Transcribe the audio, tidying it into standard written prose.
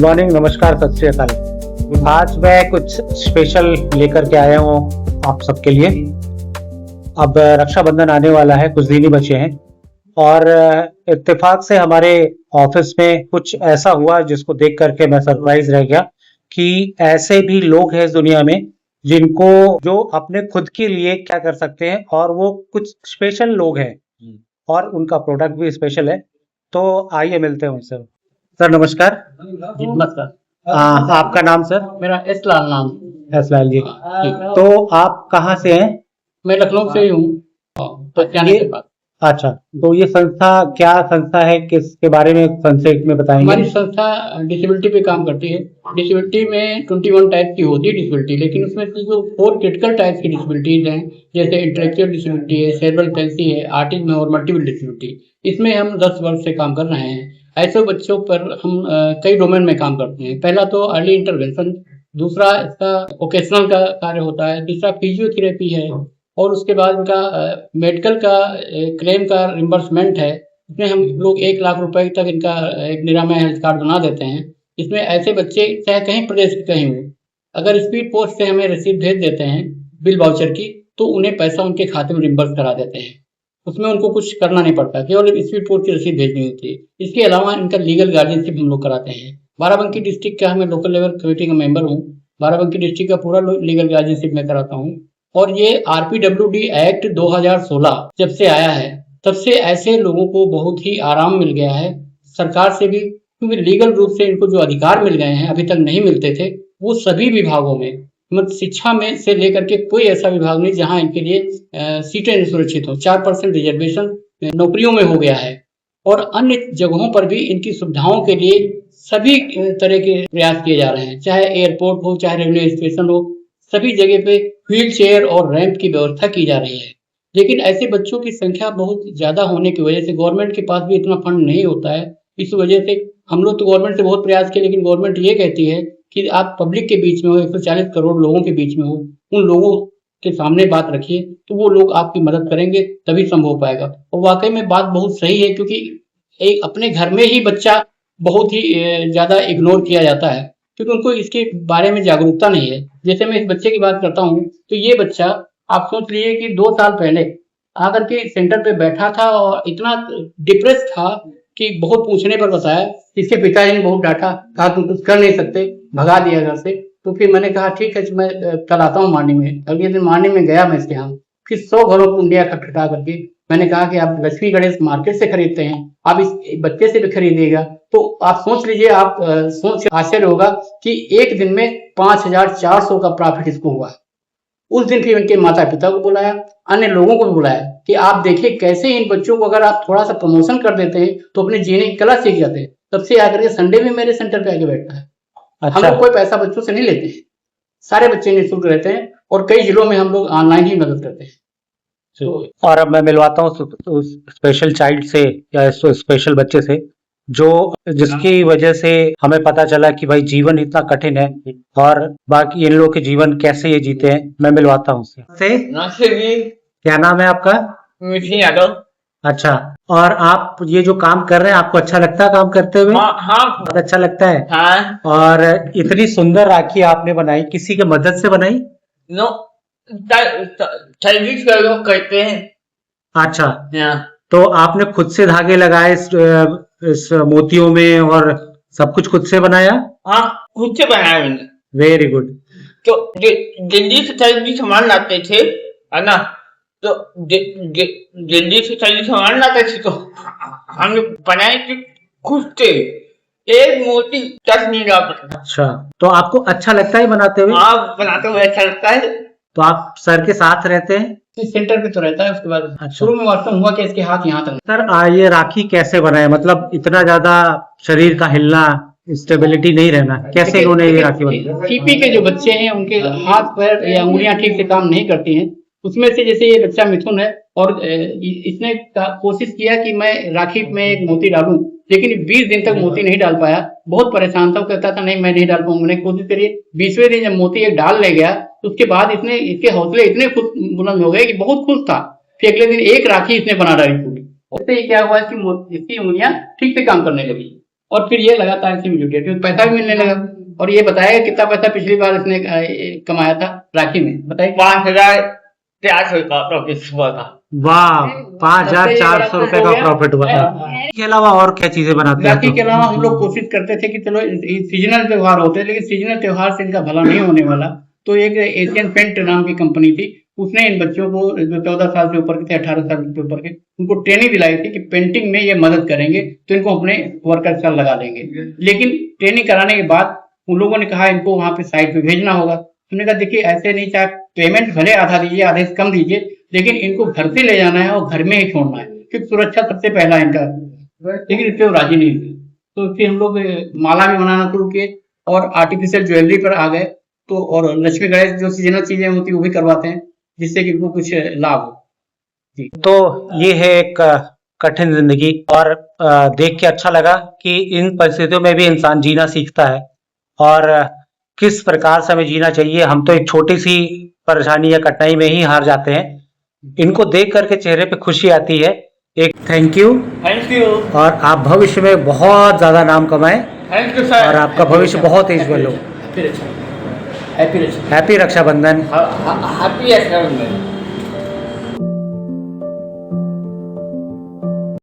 Good morning, नमस्कार, सत श्री अकाल। आज मैं कुछ स्पेशल लेकर के आया हूँ आप सबके लिए। अब रक्षाबंधन आने वाला है, कुछ दिन ही बचे हैं और इत्तेफाक से हमारे ऑफिस में कुछ ऐसा हुआ जिसको देख करके मैं सरप्राइज रह गया कि ऐसे भी लोग हैं इस दुनिया में जिनको जो अपने खुद के लिए क्या कर सकते हैं, और वो कुछ स्पेशल लोग हैं और उनका प्रोडक्ट भी स्पेशल है। तो आइए मिलते हैं उनसे। सर नमस्कार। जी नमस्कार। आपका नाम सर? मेरा एस लाल नाम। एस लाल जी। तो आप कहाँ से हैं? मैं लखनऊ से ही हूँ। तो क्या ये अच्छा, तो ये संस्था क्या संस्था है, किसके बारे में संक्षेप में बताएंगे? हमारी संस्था डिसेबिलिटी पे काम करती है। डिसेबिलिटी में 21 टाइप की होती है डिसेबिलिटी, लेकिन उसमें जो 4 क्रिटिकल टाइप की डिसेबिलिटीज हैं, जैसे इंटेलेक्चुअल डिसेबिलिटी है, सेरेब्रल पैल्सी है, ऑटिज्म और मल्टीपल डिसेबिलिटी, इसमें हम 10 वर्ष से काम कर रहे हैं। ऐसे बच्चों पर हम कई डोमेन में काम करते हैं। पहला तो अर्ली इंटरवेंशन, दूसरा इसका वोकेशनल का कार्य होता है, तीसरा फिजियोथेरेपी है, और उसके बाद इनका मेडिकल का क्लेम का रिम्बर्समेंट है। इसमें हम लोग 1 लाख रुपए तक इनका एक निरामय हेल्थ कार्ड बना देते हैं। इसमें ऐसे बच्चे चाहे कहीं प्रदेश के कहीं हो, अगर स्पीड पोस्ट से हमें रसीद भेज देते हैं बिल वाउचर की, तो उन्हें पैसा उनके खाते में रिम्बर्स करा देते हैं। उसमें उनको कुछ करना नहीं पड़ता, केवल स्पीड पोस्ट की रसीद भेजनी होती है। इसके अलावा इनका लीगल गार्डियनशिप हम लोग कराते हैं। बाराबंकी डिस्ट्रिक्ट का मैं लोकल लेवल कमेटी का मेंबर हूँ। बाराबंकी डिस्ट्रिक्ट का पूरा लीगल गार्डियनशिप मैं कराता हूँ। और ये RPWD एक्ट 2016 जब से आया है, तब से ऐसे लोगों को बहुत ही आराम मिल गया है सरकार से भी, क्योंकि लीगल रूप से इनको जो अधिकार मिल गए हैं, अभी तक नहीं मिलते थे, वो सभी विभागों में, मतलब शिक्षा में से लेकर के कोई ऐसा विभाग नहीं जहां इनके लिए सीटें सुरक्षित हो। 4% रिजर्वेशन नौकरियों में हो गया है, और अन्य जगहों पर भी इनकी सुविधाओं के लिए सभी तरह के प्रयास किए जा रहे हैं, चाहे एयरपोर्ट हो, चाहे रेलवे स्टेशन हो, सभी जगह पे व्हील चेयर और रैंप की व्यवस्था की जा रही है। लेकिन ऐसे बच्चों की संख्या बहुत ज्यादा होने की वजह से गवर्नमेंट के पास भी इतना फंड नहीं होता है। इस वजह से हम लोग तो गवर्नमेंट से बहुत प्रयास किए, लेकिन गवर्नमेंट ये कहती है कि आप पब्लिक के बीच में हो, 140 करोड़ लोगों के बीच में हो, उन लोगों के सामने बात रखिए तो वो लोग आपकी मदद करेंगे, तभी संभव हो पाएगा। और वाकई में बात बहुत सही है, क्योंकि एक अपने घर में ही बच्चा बहुत ही ज्यादा इग्नोर किया जाता है, क्योंकि उनको इसके बारे में जागरूकता नहीं है। जैसे मैं इस बच्चे की बात करता हूँ, तो ये बच्चा आप सोच लीजिए कि 2 साल पहले आकर के सेंटर पे बैठा था और इतना डिप्रेस था कि बहुत पूछने पर बताया, इसके पिताजी ने बहुत डांटा, कहा तुम कुछ कर नहीं सकते, भगा दिया घर से। तो फिर मैंने कहा ठीक है, मैं कल आता हूँ मॉर्निंग में। अगले दिन मॉर्निंग में गया मैं इसके यहाँ, फिर 100 घरों को कुंडिया खटखटा करके मैंने कहा कि आप लक्ष्मी गणेश मार्केट से खरीदते हैं, आप इस बच्चे से भी खरीदिएगा। तो आप सोच लीजिए, आप सोच आश्चर्य होगा कि एक दिन में 5400 का प्रॉफिट इसको हुआ। उस दिन फिर इनके माता पिता को बुलाया, अन्य लोगों को भी बुलाया कि आप देखिए कैसे इन बच्चों को अगर आप थोड़ा सा प्रमोशन कर देते हैं तो अपने जीने की कला सीख जाते हैं। तब से आकर के संडे भी मेरे सेंटर पे आके बैठता है। अच्छा। हम लोग कोई पैसा बच्चों से नहीं लेते हैं, सारे बच्चे निःशुल्क रहते हैं, और कई जिलों में हम लोग ऑनलाइन ही मदद करते हैं। तो और अब मैं मिलवाता हूँ उस स्पेशल चाइल्ड से या स्पेशल बच्चे से जो जिसकी वजह से हमें पता चला कि भाई जीवन इतना कठिन है और बाकी इन लोगों के जीवन कैसे ये जीते हैं। मैं मिलवाता हूँ उससे। क्या नाम है आपका? मिठी यादव। अच्छा, और आप ये जो काम कर रहे हैं आपको अच्छा लगता है काम करते हुए? हाँ बहुत अच्छा लगता है। हाँ। और इतनी सुंदर राखी आपने बनाई, किसी की मदद से बनाई? नो, सर्विस का लोग करते हैं। अच्छा, हाँ। तो आपने खुद से धागे लगाए इस मोतियों में और सब कुछ खुद से बनाया? हाँ, खुद से बनाया मैंने। Very good. तो दिल्ली से सर्विस सामान लाते थे, है ना, तो दिल्ली से सर्विस सामान लाते थे, तो हमने बनाए थे खुद से, एक मोती टच नहीं लगा पड़ता। अच्छा, तो आपको अच्छा लगता है बनाते हुए? हाँ, बनाते हुए अच्छा लगता है। तो आप सर के साथ रहते हैं? सेंटर पे तो रहता है। उसके बाद अच्छा। शुरू में वास्तव हुआ कि इसके हाथ यहाँ तक। सर ये राखी कैसे बनाए, मतलब इतना ज्यादा शरीर का हिलना, स्टेबिलिटी नहीं रहना, कैसे इन्होंने ये राखी बनाई? सीपी के जो बच्चे हैं उनके हाथ पैर या उंगलियां ठीक से काम नहीं करती हैं। उसमें से जैसे ये बच्चा मिथुन है, और इसने कोशिश किया कि मैं राखी में एक मोती डालूं, लेकिन 20 दिन तक मोती नहीं डाल पाया। बहुत परेशान था, वो कहता था नहीं मैं नहीं डाल पाऊंगा। मैंने कोशिश करी, 20वें दिन जब मोती एक डाल ले गया, तो उसके बाद इसके हौसले इतने बुलंद हो गए कि बहुत खुश था। फिर अगले दिन एक राखी इसने बना डाली पूरी। उससे क्या हुआ कि इसकी उंगलियां ठीक से काम करने लगी, और फिर ये लगातार इसमें जुटे तो पैसा भी मिलने लगा। और ये बताएगा कितना पैसा पिछली बार इसने कमाया था राखी में, बताइए। 5,400 का प्रॉफिट हुआ था। वाह, 5,400 रुपए का प्रॉफिट हुआ था। इसके अलावा और क्या चीजें बनाते हैं? राखी के अलावा हम लोग कोशिश करते थे कि चलो सीजनल त्योहार होते हैं, लेकिन सीजनल त्योहार से इनका भला नहीं होने वाला। तो एक एशियन पेंट नाम की कंपनी थी, उसने इन बच्चों को जो 14 साल से ऊपर के थे, 18 साल से ऊपर के, उनको ट्रेनिंग दिलाई थी कि पेंटिंग में ये मदद करेंगे, तो इनको अपने वर्कर साथ लगा देंगे। लेकिन ट्रेनिंग कराने के बाद उन लोगों ने कहा इनको वहां पे साइट पे भेजना होगा। हमने कहा देखिए ऐसे नहीं, चाहे पेमेंट भले आधा दीजिए, आधे से कम दीजिए, लेकिन इनको घर से ले जाना है और घर में ही छोड़ना है, क्योंकि सुरक्षा सबसे पहला इनका। लेकिन इससे वो राजी नहीं हुए। तो फिर हम लोग माला भी बनाना शुरू किए और आर्टिफिशियल ज्वेलरी पर आ गए। तो और लक्ष्मी गणेश जो सीजनल चीजें होती है वो भी करवाते हैं, जिससे कि इनको कुछ लाभ हो। तो ये है एक कठिन जिंदगी, और देख के अच्छा लगा कि इन परिस्थितियों में भी इंसान जीना सीखता है, और किस प्रकार से हमें जीना चाहिए। हम तो एक छोटी सी परेशानी या कठिनाई में ही हार जाते हैं। इनको देख करके चेहरे पे खुशी आती है। एक थैंक यू, और आप भविष्य में बहुत ज्यादा नाम कमाएं, थैंक यू सर। और आपका भविष्य बहुत उज्जवल हो। हैप्पी रक्षा हैप्पी रक्षाबंधन। हैप्पी रक्षाबंधन।